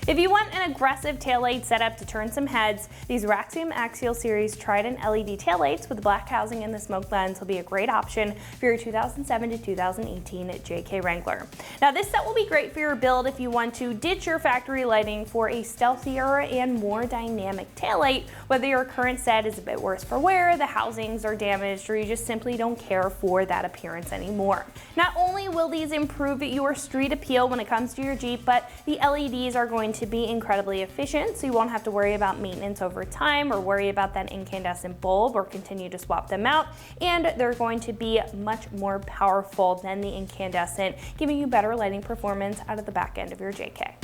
If you want an aggressive taillight setup to turn some heads, these Raxium Axial Series Trident LED taillights with the black housing and the smoke lens will be a great option for your 2007 to 2018 JK Wrangler. Now this set will be great for your build if you want to ditch your factory lighting for a stealthier and more dynamic taillight, whether your current set is a bit worse for wear, the housings are damaged, or you just simply don't care for that appearance anymore. Not only will these improve your street appeal when it comes to your Jeep, but the LEDs are going to be incredibly efficient, so you won't have to worry about maintenance over time or worry about that incandescent bulb or continue to swap them out, and they're going to be much more powerful than the incandescent, giving you better lighting performance out of the back end of your JK.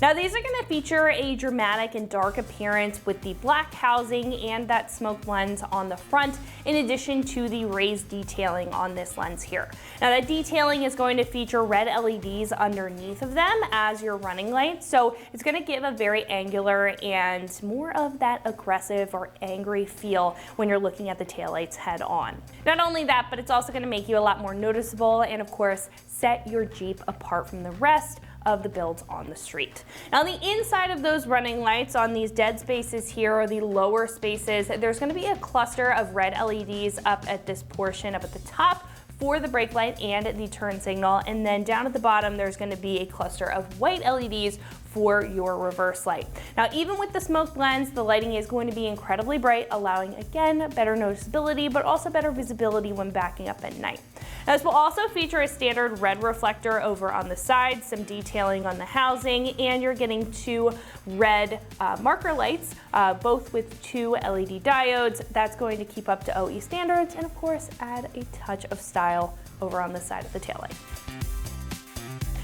Now these are going to feature a dramatic and dark appearance with the black housing and that smoke lens on the front, in addition to the raised detailing on this lens here. Now that detailing is going to feature red LEDs underneath of them as your running lights, so it's going to give a very angular and more of that aggressive or angry feel when you're looking at the taillights head on. Not only that, but it's also going to make you a lot more noticeable and of course set your Jeep apart from the rest of the builds on the street. Now on the inside of those running lights, on these dead spaces here or the lower spaces, there's going to be a cluster of red LEDs up at this portion up at the top for the brake light and the turn signal, and then down at the bottom there's going to be a cluster of white LEDs for your reverse light. Now even with the smoke lens, the lighting is going to be incredibly bright, allowing again better noticeability but also better visibility when backing up at night. Now, this will also feature a standard red reflector over on the side, some detailing on the housing, and you're getting two red marker lights, both with two LED diodes. That's going to keep up to OE standards and of course add a touch of style over on the side of the taillight.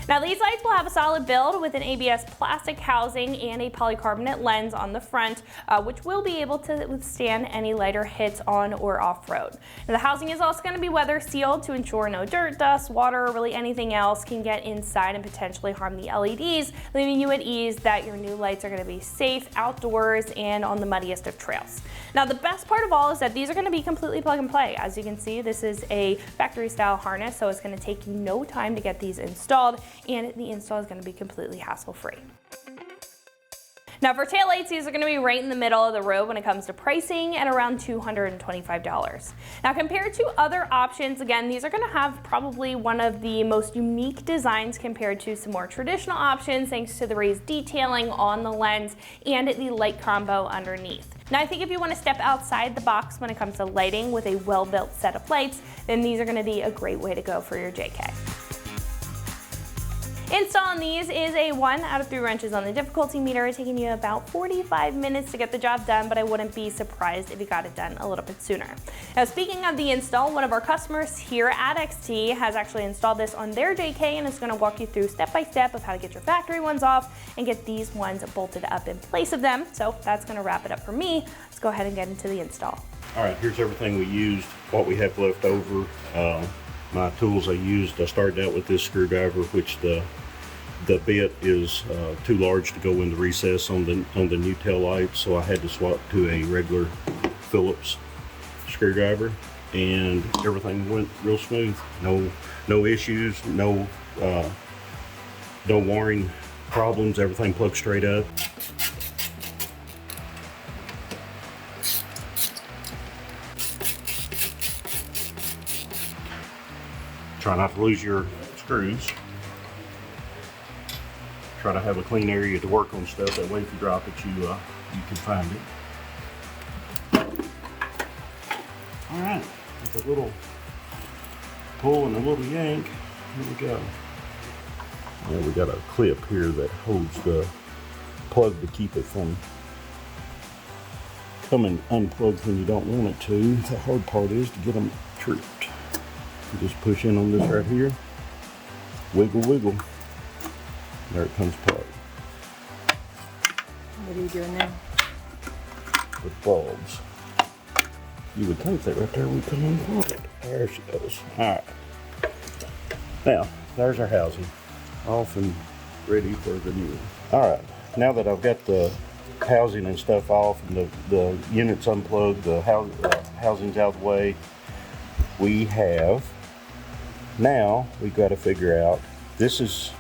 Now these lights will have a solid build with an ABS plastic housing and a polycarbonate lens on the front, which will be able to withstand any lighter hits on or off-road. Now the housing is also going to be weather sealed to ensure no dirt, dust, water, or really anything else can get inside and potentially harm the LEDs, leaving you at ease that your new lights are going to be safe outdoors and on the muddiest of trails. Now the best part of all is that these are going to be completely plug and play. As you can see, this is a factory style harness, so it's going to take you no time to get these installed, and the install is going to be completely hassle-free. Now for taillights, these are going to be right in the middle of the road when it comes to pricing at around $225. Now compared to other options, again, these are going to have probably one of the most unique designs compared to some more traditional options, thanks to the raised detailing on the lens and the light combo underneath. Now I think if you want to step outside the box when it comes to lighting with a well-built set of lights, then these are going to be a great way to go for your JK. Installing these is a 1 out of 3 wrenches on the difficulty meter, taking you about 45 minutes to get the job done, but I wouldn't be surprised if you got it done a little bit sooner. Now speaking of the install, one of our customers here at XT has actually installed this on their JK and is going to walk you through step by step of how to get your factory ones off and get these ones bolted up in place of them. So that's going to wrap it up for me. Let's go ahead and get into the install. All right, here's everything we used, what we have left over. My tools I used, I started out with this screwdriver, which the bit is too large to go in the recess on the new tail light, so I had to swap to a regular Phillips screwdriver, and everything went real smooth. No issues, no wiring problems. Everything plugged straight up. Try not to lose your screws. Try to have a clean area to work on stuff. That way, if you drop it, you can find it. All right, with a little pull and a little yank, here we go. And we got a clip here that holds the plug to keep it from coming unplugged when you don't want it to. The hard part is to get them tripped. You just push in on this right here, wiggle, wiggle. There it comes apart. What are you doing now? The bulbs. You would think that right there would come unplugged. There she goes. All right. Now, there's our housing. Off and ready for the new one. All right. Now that I've got the housing and stuff off and the units unplugged, the housing's out of the way, we've got to figure out, this is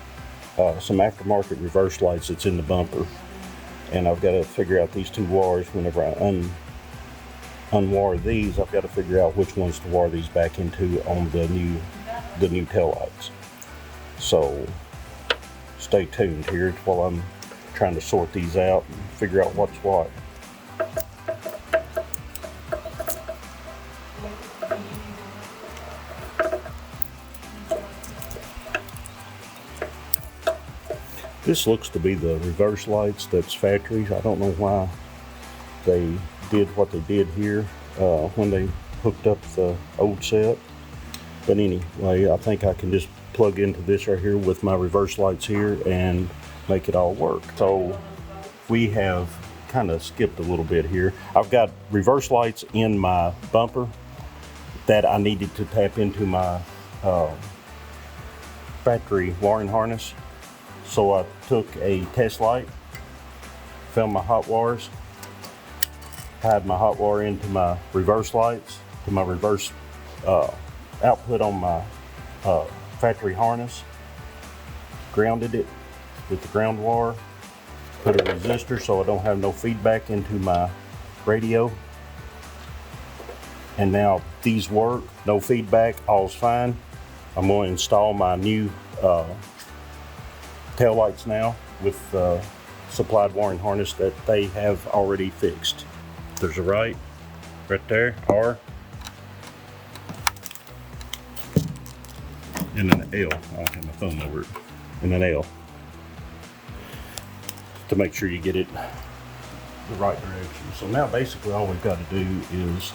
some aftermarket reverse lights that's in the bumper, and I've got to figure out these two wires. Whenever I unwire these, I've got to figure out which ones to wire these back into on the new tail lights. So stay tuned here while I'm trying to sort these out and figure out what's what. This looks to be the reverse lights that's factory. I don't know why they did what they did here when they hooked up the old set. But anyway, I think I can just plug into this right here with my reverse lights here and make it all work. So we have kind of skipped a little bit here. I've got reverse lights in my bumper that I needed to tap into my factory wiring harness. So I took a test light, found my hot wires, tied my hot wire into my reverse lights, to my reverse output on my factory harness, grounded it with the ground wire, put a resistor so I don't have no feedback into my radio. And now these work, no feedback, all's fine. I'm going to install my new tail lights now with supplied wiring harness that they have already fixed. There's a right there, R, and an L. I don't have my thumb over it. And an L, to make sure you get it the right direction. So now basically all we've got to do is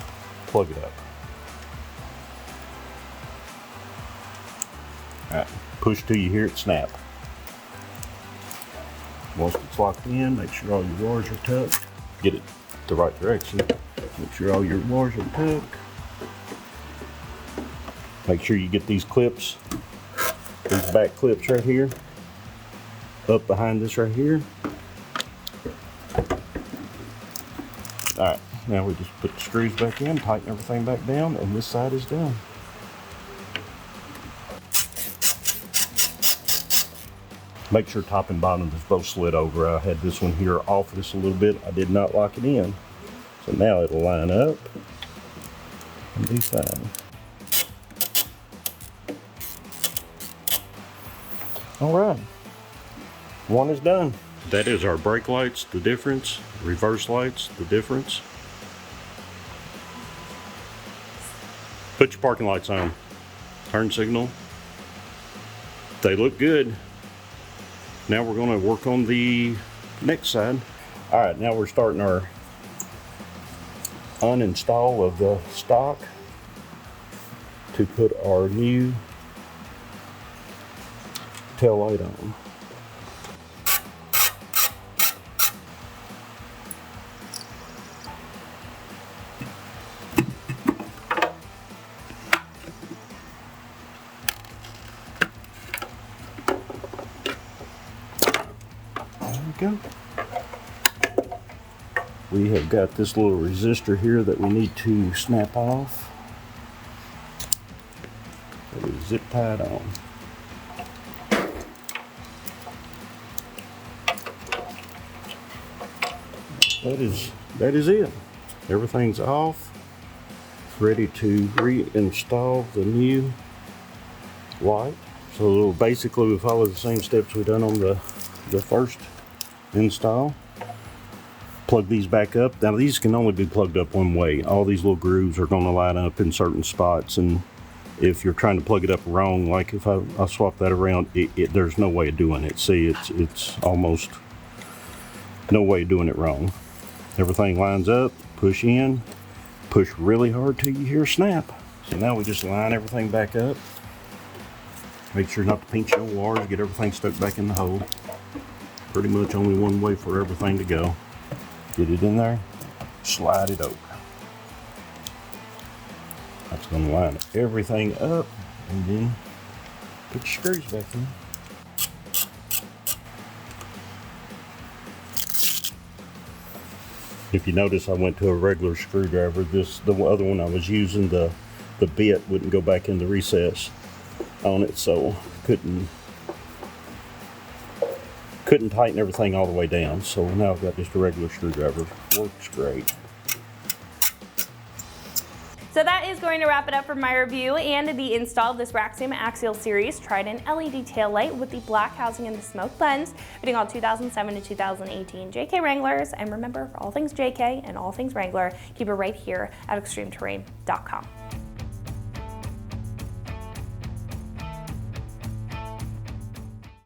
plug it up. All right, push till you hear it snap. Once it's locked in, make sure all your wires are tucked. Get it the right direction. Make sure all your wires are tucked. Make sure you get these clips, these back clips right here, up behind this right here. All right, now we just put the screws back in, tighten everything back down, and this side is done. Make sure top and bottom is both slid over. I had this one here off just a little bit. I did not lock it in. So now it'll line up and be fine. All right, one is done. That is our brake lights, the difference. Reverse lights, the difference. Put your parking lights on. Turn signal. They look good. Now we're going to work on the next side. All right, now we're starting our uninstall of the stock to put our new tail light on. Go. We have got this little resistor here that we need to snap off. It is zip tied on. That is it. Everything's off. Ready to reinstall the new light. So basically we follow the same steps we've done on the first install. Plug these back up. Now these can only be plugged up one way. All these little grooves are going to line up in certain spots, and if you're trying to plug it up wrong, like if I swap that around, there's no way of doing it. See, it's almost no way of doing it wrong. Everything lines up. Push in, push really hard till you hear a snap. So now we just line everything back up. Make sure not to pinch your wires. Get everything stuck back in the hole. Pretty much only one way for everything to go. Get it in there, slide it over. That's going to line everything up, and then put your screws back in. If you notice, I went to a regular screwdriver. The other one I was using, the bit wouldn't go back in the recess on it, so couldn't couldn't tighten everything all the way down, so now I've got just a regular screwdriver. Works great. So that is going to wrap it up for my review and the install of this Raxium Axial Series Trident LED taillight with the black housing and the smoke lens, fitting all 2007 to 2018 JK Wranglers. And remember, for all things JK and all things Wrangler, keep it right here at extremeterrain.com.